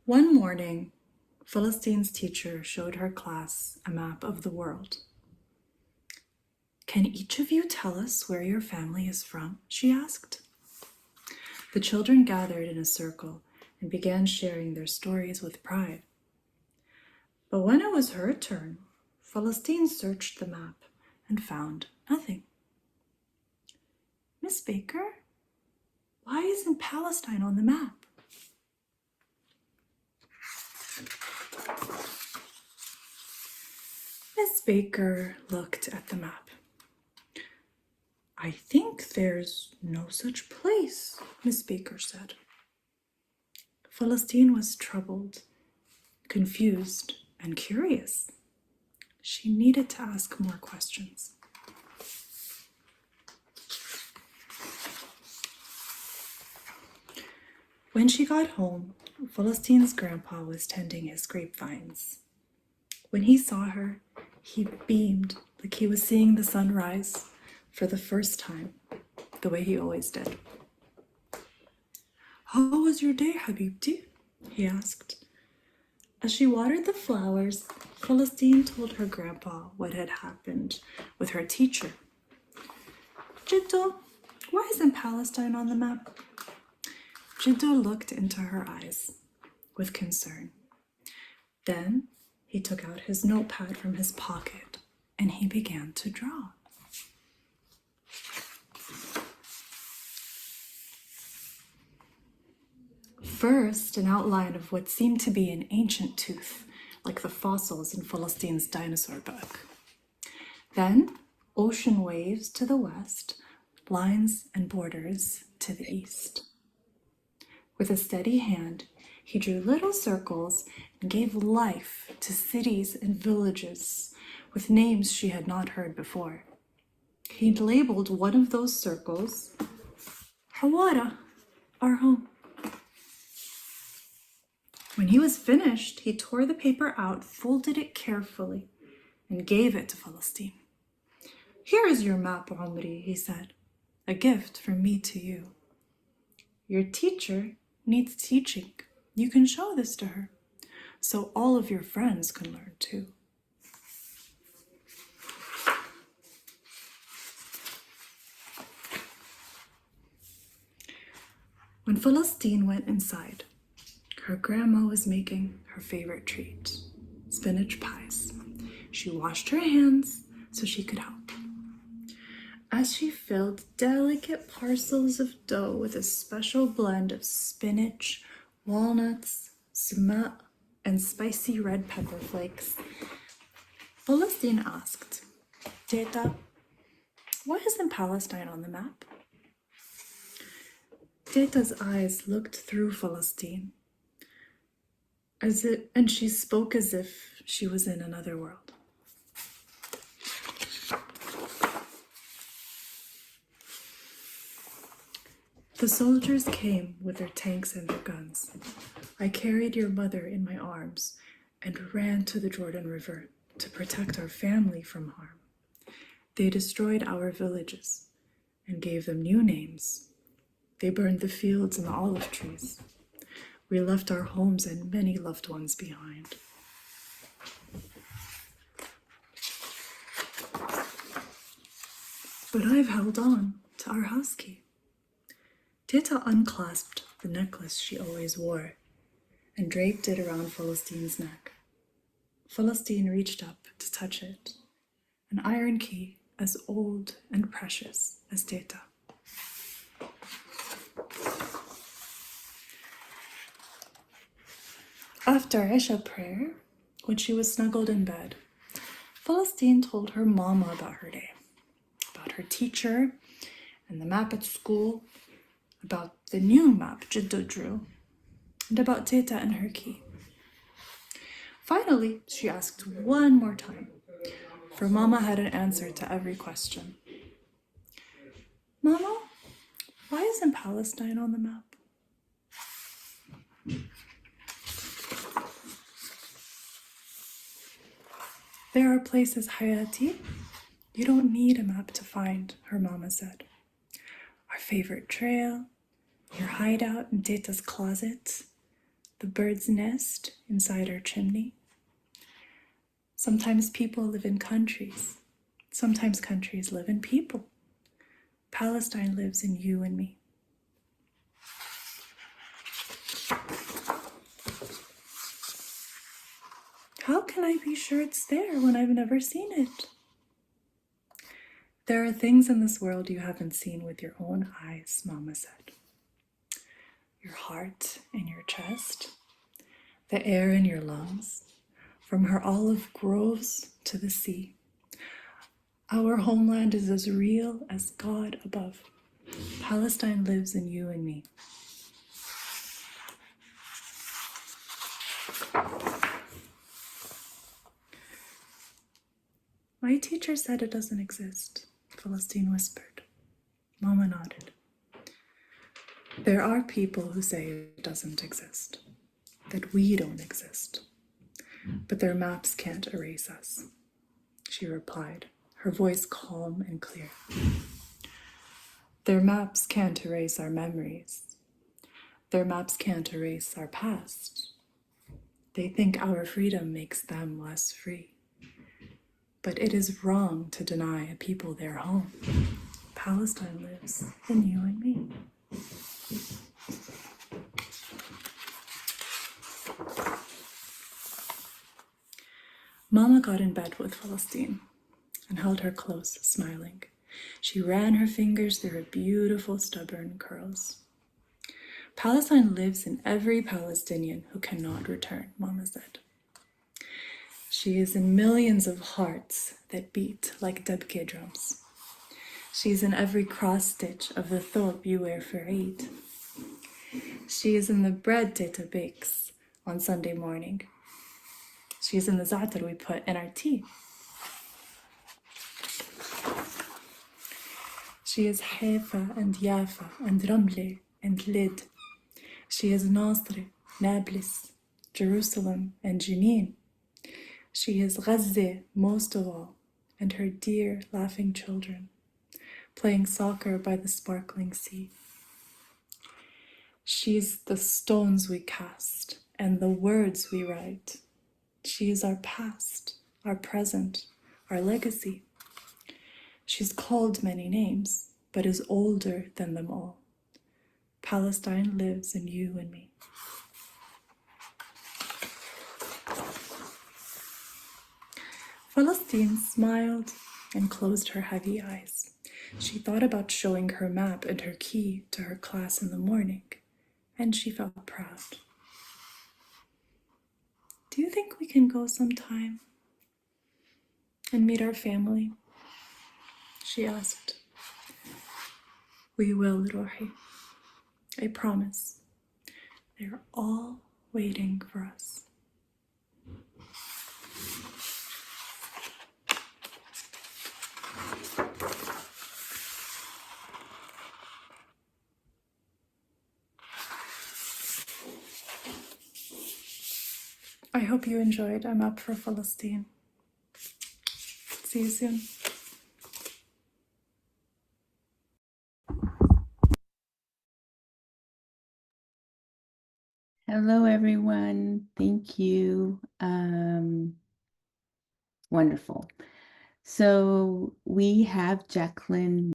One morning, Philistine's teacher showed her class a map of the world. "Can each of you tell us where your family is from?" she asked. The children gathered in a circle and began sharing their stories with pride. But when it was her turn, Philistine searched the map and found nothing. "Miss Baker, why isn't Palestine on the map?" Miss Baker looked at the map. "I think there's no such place," Miss Baker said. Philistine was troubled, confused, and curious. She needed to ask more questions. When she got home, Philistine's grandpa was tending his grapevines. When he saw her, he beamed like he was seeing the sun rise for the first time, the way he always did. "How was your day, Habibti?" he asked. As she watered the flowers, Philistine told her grandpa what had happened with her teacher. "Jiddo, why isn't Palestine on the map?" Jiddo looked into her eyes with concern. Then he took out his notepad from his pocket and he began to draw. First, an outline of what seemed to be an ancient tooth, like the fossils in Philistine's dinosaur book. Then, ocean waves to the west, lines and borders to the east. With a steady hand, he drew little circles and gave life to cities and villages with names she had not heard before. He labeled one of those circles Hawara, our home. When he was finished, he tore the paper out, folded it carefully, and gave it to Philistine. "Here is your map, Omri," he said, "a gift from me to you. Your teacher needs teaching. You can show this to her, so all of your friends can learn too." When Philistine went inside, her grandma was making her favorite treat, spinach pies. She washed her hands so she could help. As she filled delicate parcels of dough with a special blend of spinach, walnuts, sumac, and spicy red pepper flakes, Philistine asked, "Teta, why isn't Palestine on the map?" Teta's eyes looked through Philistine, and she spoke as if she was in another world. The soldiers came with their tanks and their guns. I carried your mother in my arms and ran to the Jordan River to protect our family from harm. They destroyed our villages and gave them new names. They burned the fields and the olive trees. We left our homes and many loved ones behind. But I've held on to our house key. Teta unclasped the necklace she always wore and draped it around Philistine's neck. Philistine reached up to touch it, an iron key as old and precious as Teta. After Isha prayer, when she was snuggled in bed, Philistine told her mama about her day, about her teacher and the map at school, about the new map Jiddo drew, and about Teta and her key. Finally, she asked one more time, for Mama had an answer to every question. "Mama, why isn't Palestine on the map?" "There are places, Hayati, you don't need a map to find," her mama said. "Our favorite trail, your hideout in Teta's closet, the bird's nest inside our chimney. Sometimes people live in countries. Sometimes countries live in people. Palestine lives in you and me. How can I be sure it's there when I've never seen it? There are things in this world you haven't seen with your own eyes, Mama said. Your heart in your chest, the air in your lungs, from her olive groves to the sea. Our homeland is as real as God above. Palestine lives in you and me. My teacher said it doesn't exist, Philistine whispered. Mama nodded. There are people who say it doesn't exist, that we don't exist, but their maps can't erase us, she replied, her voice calm and clear. Their maps can't erase our memories. Their maps can't erase our past. They think our freedom makes them less free. But it is wrong to deny a people their home. Palestine lives in you and me. Mama got in bed with Philistine and held her close, smiling. She ran her fingers through her beautiful, stubborn curls. Palestine lives in every Palestinian who cannot return, Mama said. She is in millions of hearts that beat like debke drums. She is in every cross-stitch of the thobe you wear for Eid. She is in the bread Teta bakes on Sunday morning. She is in the za'atar we put in our tea. She is Haifa and Yafa and Ramle and Lid. She is Nasr, Nablus, Jerusalem and Jenin. She is Gaza most of all, and her dear laughing children, playing soccer by the sparkling sea. She's the stones we cast and the words we write. She is our past, our present, our legacy. She's called many names, but is older than them all. Palestine lives in you and me. Philistine smiled and closed her heavy eyes. She thought about showing her map and her key to her class in the morning, and she felt proud. Do you think we can go sometime and meet our family? She asked. We will, Ruhi. I promise. They're all waiting for us. I hope you enjoyed. I'm up for Palestine. See you soon. Hello, everyone. Thank you. Wonderful. So we have Jacqueline